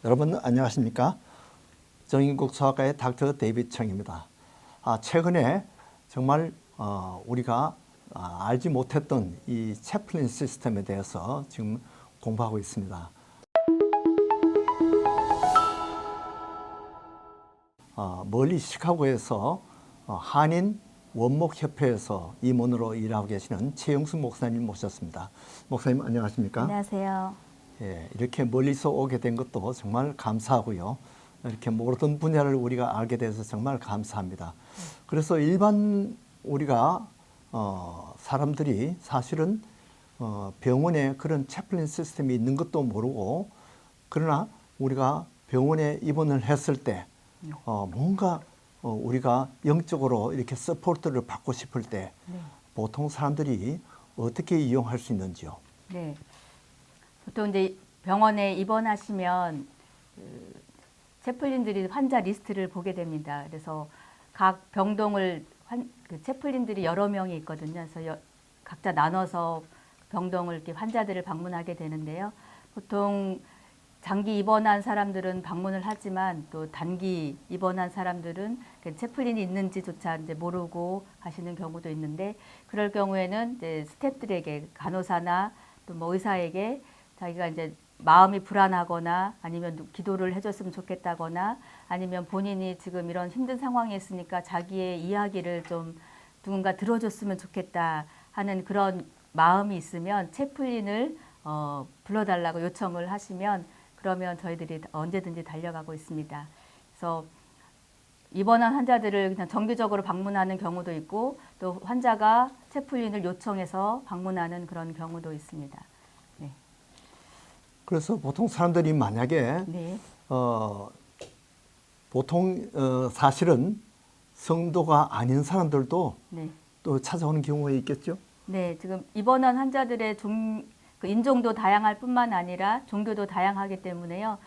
여러분 안녕하십니까? 정인국 소아과의 닥터 데이비드 청입니다. 최근에 정말 우리가 알지 못했던 이 채플린 시스템에 대해서 지금 공부하고 있습니다. 멀리 시카고에서 한인 원목협회에서 임원으로 일하고 계시는 최영수 목사님 모셨습니다. 목사님 안녕하십니까? 안녕하세요. 예, 이렇게 멀리서 오게 된 것도 정말 감사하고요. 이렇게 모르던 분야를 우리가 알게 돼서 정말 감사합니다. 그래서 일반 우리가 사람들이 사실은 병원에 그런 채플린 시스템이 있는 것도 모르고, 그러나 우리가 병원에 입원을 했을 때 뭔가 우리가 영적으로 이렇게 서포트를 받고 싶을 때 보통 사람들이 어떻게 이용할 수 있는지요? 네. 보통 이제 병원에 입원하시면 채플린들이 환자 리스트를 보게 됩니다. 그래서 각 병동을 채플린들이 여러 명이 있거든요. 그래서 각자 나눠서 병동을 이렇게 환자들을 방문하게 되는데요. 보통 장기 입원한 사람들은 방문을 하지만 또 단기 입원한 사람들은 채플린이 있는지조차 이제 모르고 가시는 경우도 있는데, 그럴 경우에는 이제 스태프들에게, 간호사나 또 뭐 의사에게 자기가 이제 마음이 불안하거나 아니면 기도를 해줬으면 좋겠다거나 아니면 본인이 지금 이런 힘든 상황에 있으니까 자기의 이야기를 좀 누군가 들어줬으면 좋겠다 하는 그런 마음이 있으면 채플린을 불러달라고 요청을 하시면, 그러면 저희들이 언제든지 달려가고 있습니다. 그래서 입원한 환자들을 그냥 정기적으로 방문하는 경우도 있고, 또 환자가 채플린을 요청해서 방문하는 그런 경우도 있습니다. 네. 그래서 보통 사람들이 만약에 네. 보통 사실은 성도가 아닌 사람들도 네. 또 찾아오는 경우가 있겠죠? 네, 지금 입원한 환자들의 그 인종도 다양할 뿐만 아니라 종교도 다양하기 때문에요.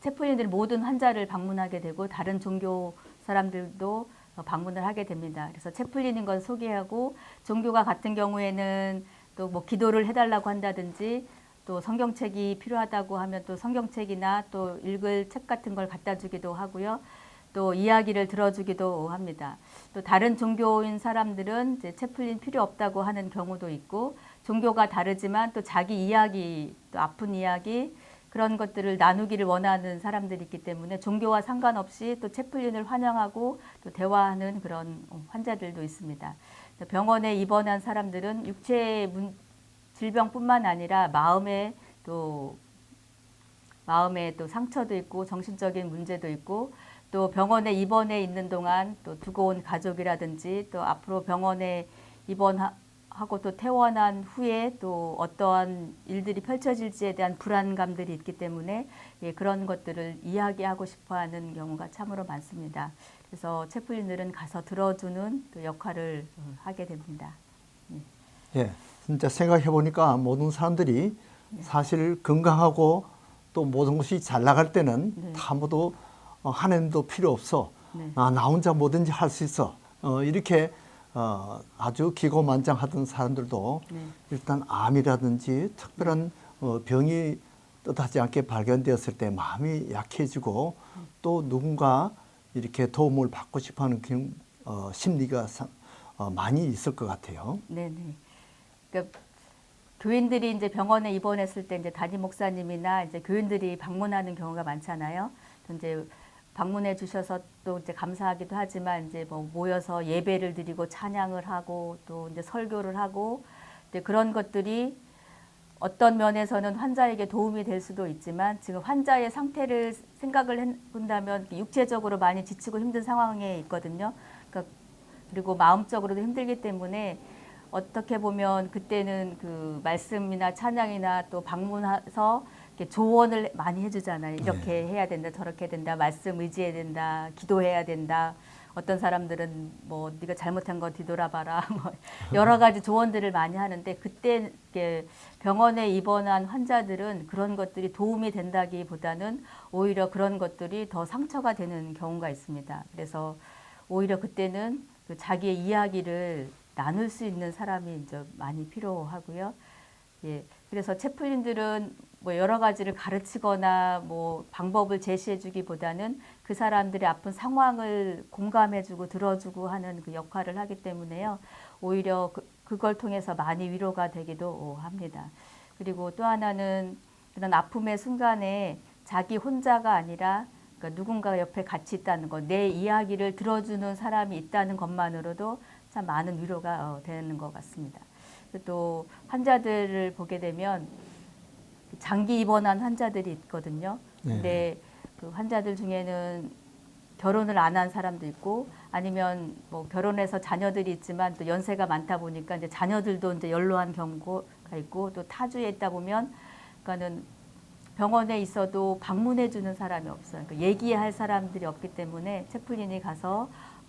채플린들이 모든 환자를 방문하게 되고 다른 종교 사람들도 방문을 하게 됩니다. 그래서 채플린인 건 소개하고, 종교가 같은 경우에는 또 뭐 기도를 해달라고 한다든지, 또 성경책이 필요하다고 하면 또 성경책이나 또 읽을 책 같은 걸 갖다 주기도 하고요. 또 이야기를 들어주기도 합니다. 또 다른 종교인 사람들은 이제 채플린 필요 없다고 하는 경우도 있고, 종교가 다르지만 또 자기 이야기, 또 아픈 이야기, 그런 것들을 나누기를 원하는 사람들이 있기 때문에 종교와 상관없이 또 채플린을 환영하고 또 대화하는 그런 환자들도 있습니다. 병원에 입원한 사람들은 육체의 질병뿐만 아니라 마음에 또 상처도 있고 정신적인 문제도 있고, 또 병원에 입원해 있는 동안 또 두고 온 가족이라든지, 또 앞으로 병원에 입원하고 또 퇴원한 후에 또 어떠한 일들이 펼쳐질지에 대한 불안감들이 있기 때문에 그런 것들을 이야기하고 싶어하는 경우가 참으로 많습니다. 그래서 채플린들은 가서 들어주는 또 역할을 하게 됩니다. 예, 진짜 생각해 보니까 모든 사람들이 사실 건강하고 또 모든 것이 잘 나갈 때는 다 모두 하나님도 필요 없어. 네. 나 혼자 뭐든지 할 수 있어. 이렇게 아주 기고만장하던 사람들도 일단 암이라든지 특별한 병이 뜻하지 않게 발견되었을 때 마음이 약해지고 또 누군가 이렇게 도움을 받고 싶어하는 심리가 많이 있을 것 같아요. 네네. 그러니까 교인들이 이제 병원에 입원했을 때 이제 담임 목사님이나 이제 교인들이 방문하는 경우가 많잖아요. 이제 방문해 주셔서 또 이제 감사하기도 하지만, 이제 뭐 모여서 예배를 드리고 찬양을 하고 또 이제 설교를 하고, 이제 그런 것들이 어떤 면에서는 환자에게 도움이 될 수도 있지만, 지금 환자의 상태를 생각을 해본다면 육체적으로 많이 지치고 힘든 상황에 있거든요. 그러니까 그리고 마음적으로도 힘들기 때문에 어떻게 보면 그때는 그 말씀이나 찬양이나 또 방문해서 이렇게 조언을 많이 해주잖아요. 이렇게 해야 된다, 저렇게 된다, 말씀 의지해야 된다, 기도해야 된다. 어떤 사람들은 뭐 네가 잘못한 거 뒤돌아봐라, 뭐 여러 가지 조언들을 많이 하는데, 그때 병원에 입원한 환자들은 그런 것들이 도움이 된다기보다는 오히려 그런 것들이 더 상처가 되는 경우가 있습니다. 그래서 오히려 그때는 그 자기의 이야기를 나눌 수 있는 사람이 이제 많이 필요하고요. 예, 그래서 채플린들은 뭐 여러 가지를 가르치거나 뭐 방법을 제시해주기보다는 그 사람들의 아픈 상황을 공감해주고 들어주고 하는 그 역할을 하기 때문에요. 오히려 그걸 통해서 많이 위로가 되기도 합니다. 그리고 또 하나는 그런 아픔의 순간에 자기 혼자가 아니라 그러니까 누군가 옆에 같이 있다는 것, 내 이야기를 들어주는 사람이 있다는 것만으로도 참 많은 위로가 되는 것 같습니다. 또 환자들을 보게 되면 장기 입원한 환자들이 있거든요. 근데 그 환자들 중에는 결혼을 안 한 사람도 있고 아니면 뭐 결혼해서 자녀들이 있지만 또 연세가 많다 보니까 이제 자녀들도 이제 연로한 경우가 있고 또 타주에 있다 보면 그러니까는 병원에 있어도 방문해 주는 사람이 없어요. 그러니까 얘기할 사람들이 없기 때문에 채플린이 가서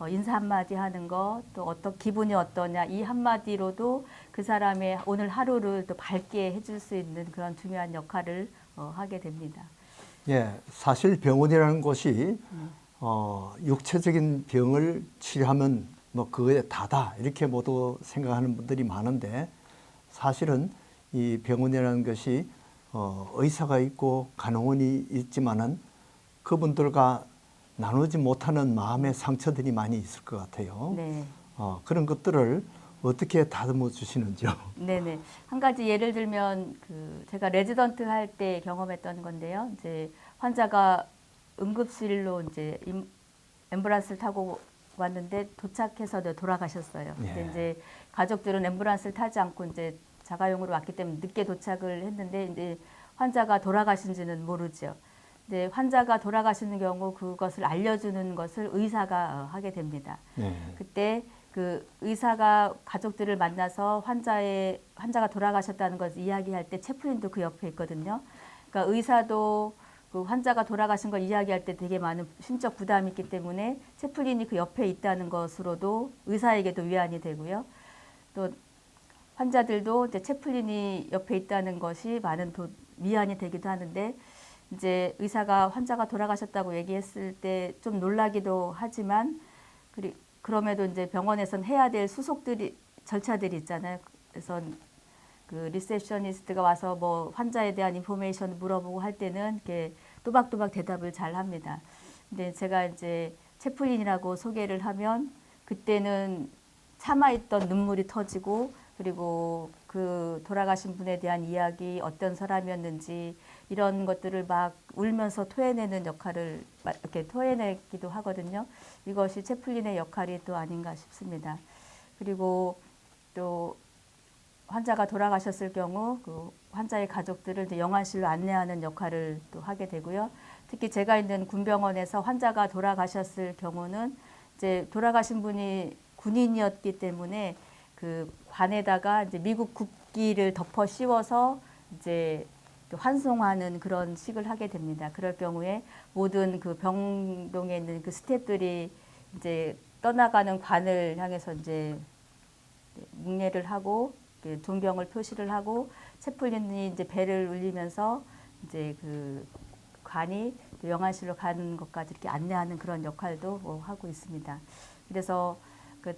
인사 한마디 하는 거, 또 어떤 기분이 어떠냐 이 한마디로도 그 사람의 오늘 하루를 또 밝게 해줄 수 있는 그런 중요한 역할을 하게 됩니다. 예, 사실 병원이라는 곳이 육체적인 병을 치료하면 뭐 그거에 다다 이렇게 모두 생각하는 분들이 많은데 사실은 이 병원이라는 것이 의사가 있고 간호원이 있지만은 그분들과 나누지 못하는 마음의 상처들이 많이 있을 것 같아요. 네. 그런 것들을 어떻게 다듬어 주시는지요? 네네. 한 가지 예를 들면 그 제가 레지던트 할 때 경험했던 건데요. 이제 환자가 응급실로 이제 앰뷸런스를 타고 왔는데 도착해서 돌아가셨어요. 근데 이제 가족들은 앰뷸런스를 타지 않고 이제 자가용으로 왔기 때문에 늦게 도착을 했는데 이제 환자가 돌아가신지는 모르죠. 근데 환자가 돌아가시는 경우 그것을 알려주는 것을 의사가 하게 됩니다. 네. 그때 그 의사가 가족들을 만나서 환자가 돌아가셨다는 것을 이야기할 때 채플린도 그 옆에 있거든요. 그러니까 의사도 그 환자가 돌아가신 걸 이야기할 때 되게 많은 심적 부담이 있기 때문에 채플린이 그 옆에 있다는 것으로도 의사에게도 위안이 되고요. 또 환자들도 이제 채플린이 옆에 있다는 것이 많은 위안이 되기도 하는데 이제 의사가 환자가 돌아가셨다고 얘기했을 때 좀 놀라기도 하지만 그럼에도 이제 병원에선 해야 될 절차들이 있잖아요. 그래서 그 리셉셔니스트가 와서 뭐 환자에 대한 인포메이션 물어보고 할 때는 이렇게 또박또박 대답을 잘 합니다. 근데 제가 이제 채플린이라고 소개를 하면 그때는 참아있던 눈물이 터지고 그리고 그 돌아가신 분에 대한 이야기 어떤 사람이었는지 이런 것들을 막 울면서 토해내는 역할을 이렇게 토해내기도 하거든요. 이것이 채플린의 역할이 또 아닌가 싶습니다. 그리고 또 환자가 돌아가셨을 경우 그 환자의 가족들을 이제 영안실로 안내하는 역할을 또 하게 되고요. 특히 제가 있는 군병원에서 환자가 돌아가셨을 경우는 이제 돌아가신 분이 군인이었기 때문에 그 관에다가 이제 미국 국기를 덮어 씌워서 이제 환송하는 그런 식을 하게 됩니다. 그럴 경우에 모든 그 병동에 있는 그 스태프들이 이제 떠나가는 관을 향해서 이제 묵례를 하고 존경을 표시를 하고 채플린이 이제 벨을 울리면서 이제 그 관이 영안실로 가는 것까지 이렇게 안내하는 그런 역할도 하고 있습니다. 그래서 그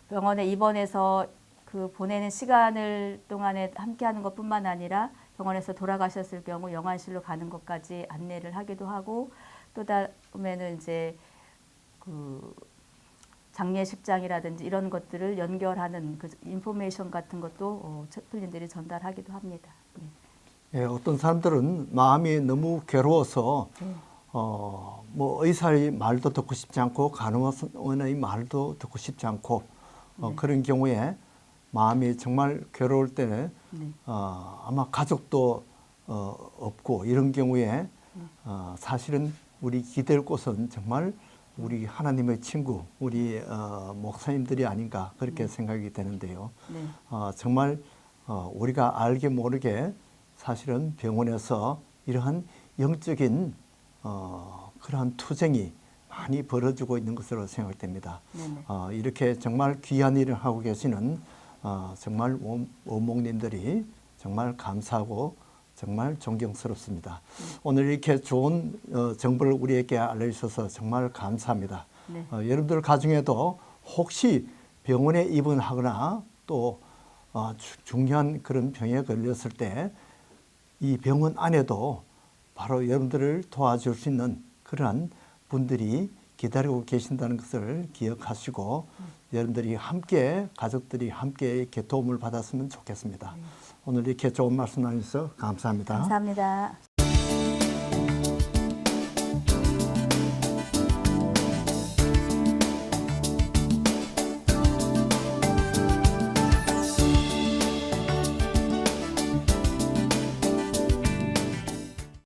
병원에 입원해서 그 보내는 시간을 동안에 함께하는 것뿐만 아니라 병원에서 돌아가셨을 경우 영안실로 가는 것까지 안내를 하기도 하고 또 다음에는 이제 그 장례식장이라든지 이런 것들을 연결하는 그 인포메이션 같은 것도 채플린들이 전달하기도 합니다. 네. 예, 어떤 사람들은 마음이 너무 괴로워서 뭐 의사의 말도 듣고 싶지 않고 간호원의 말도 듣고 싶지 않고 그런 경우에 마음이 정말 괴로울 때 아마 가족도 없고 이런 경우에 사실은 우리 기댈 곳은 정말 우리 하나님의 친구, 우리 목사님들이 아닌가 그렇게 생각이 되는데요. 네. 정말 우리가 알게 모르게 사실은 병원에서 이러한 영적인 그러한 투쟁이 많이 벌어지고 있는 것으로 생각됩니다. 이렇게 정말 귀한 일을 하고 계시는 정말 원목님들이 정말 감사하고 정말 존경스럽습니다. 오늘 이렇게 좋은 정보를 우리에게 알려주셔서 정말 감사합니다. 네. 여러분들 가중에도 혹시 병원에 입원하거나 또 중요한 그런 병에 걸렸을 때 이 병원 안에도 바로 여러분들을 도와줄 수 있는 그러한 분들이 기다리고 계신다는 것을 기억하시고 여러분들이 함께 가족들이 함께 이렇게 도움을 받았으면 좋겠습니다. 오늘 이렇게 좋은 말씀 나누셔서 감사합니다. 감사합니다.